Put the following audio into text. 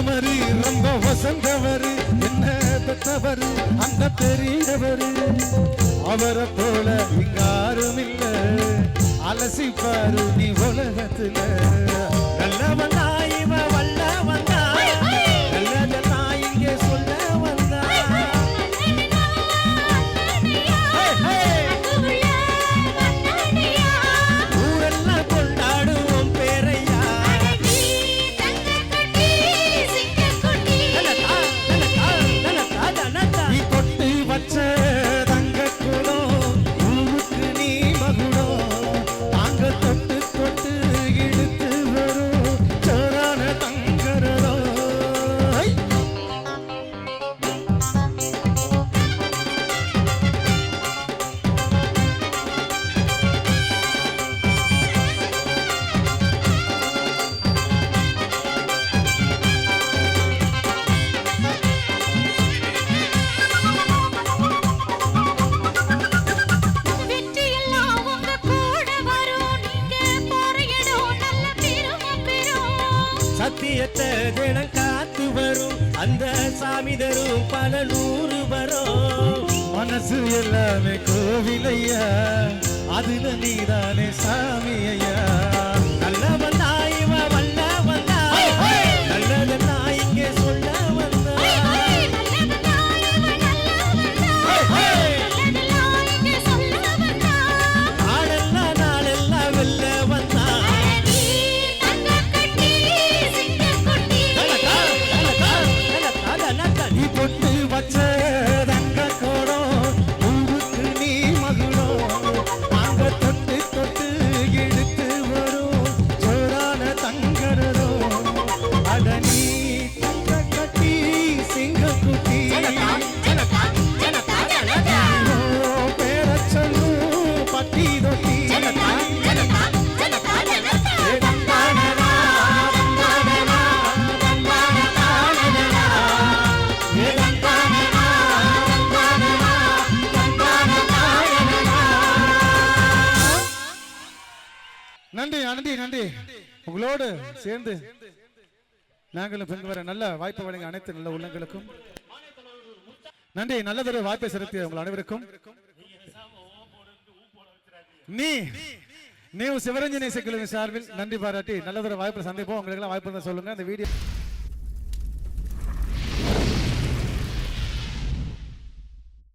உத்தமரு ரொம்ப வசந்தவரு என்ன பெற்றவரு அந்த பெரியவரு அவரை போல இங்காரும் இல்ல அலசிப்பாரு நீ உலகத்துல நல்லவனா இவ வல்லவனா நல்லதனா இங்கே சொல்ல வந்தா ஊரெல்லாம் கொண்டாடுவோம் பேரையா நீ கொட்டு வச்ச தங்க குடம் ஊருக்கு நீ மகுடம் தாங்க தொட்டு தொட்டு இழுத்து வரும் சோரான தங்கரதோ சத்தியத்தை தினம் காத்து வரும் அந்த சாமி தரும் பல நூறு வரும் மனசு எல்லாமே கோவிலையா அதுல நீதானே சாமி ஐயா நல்லவனா இவ வல்லவனா நல்லதனா இங்கே சொல்ல வந்தா நாளெல்லாம் நாளெல்லாம் வெல்ல வந்தா நீ பொட்டு வச்ச தங்க கோடம் ஊருக்கு நீ மகுடம் நாங்க தொட்டு தொட்டு இழுத்து வரும் சோரான தங்கரதோ அட நீ தங்க கட்டி சிங்க குட்டி பேர சொல்லு பட்டி தொட்டி நன்றி நன்றி நன்றி உங்களோடு சேர்ந்து நாங்களும் பின் வர நல்ல வாய்ப்பு வழங்க அனைத்து நல்ல உள்ளங்களுக்கும் நன்றி. நல்லதொரு வாய்ப்பை செலுத்திய உங்கள் அனைவருக்கும் நீ சிவரஞ்சனி இசைக்குழுவின் சார்பில் நன்றி பாராட்டி நல்லதொரு வாய்ப்பை சந்திப்போம். உங்களுக்கு வாய்ப்பு சொல்லுங்க. அந்த வீடியோ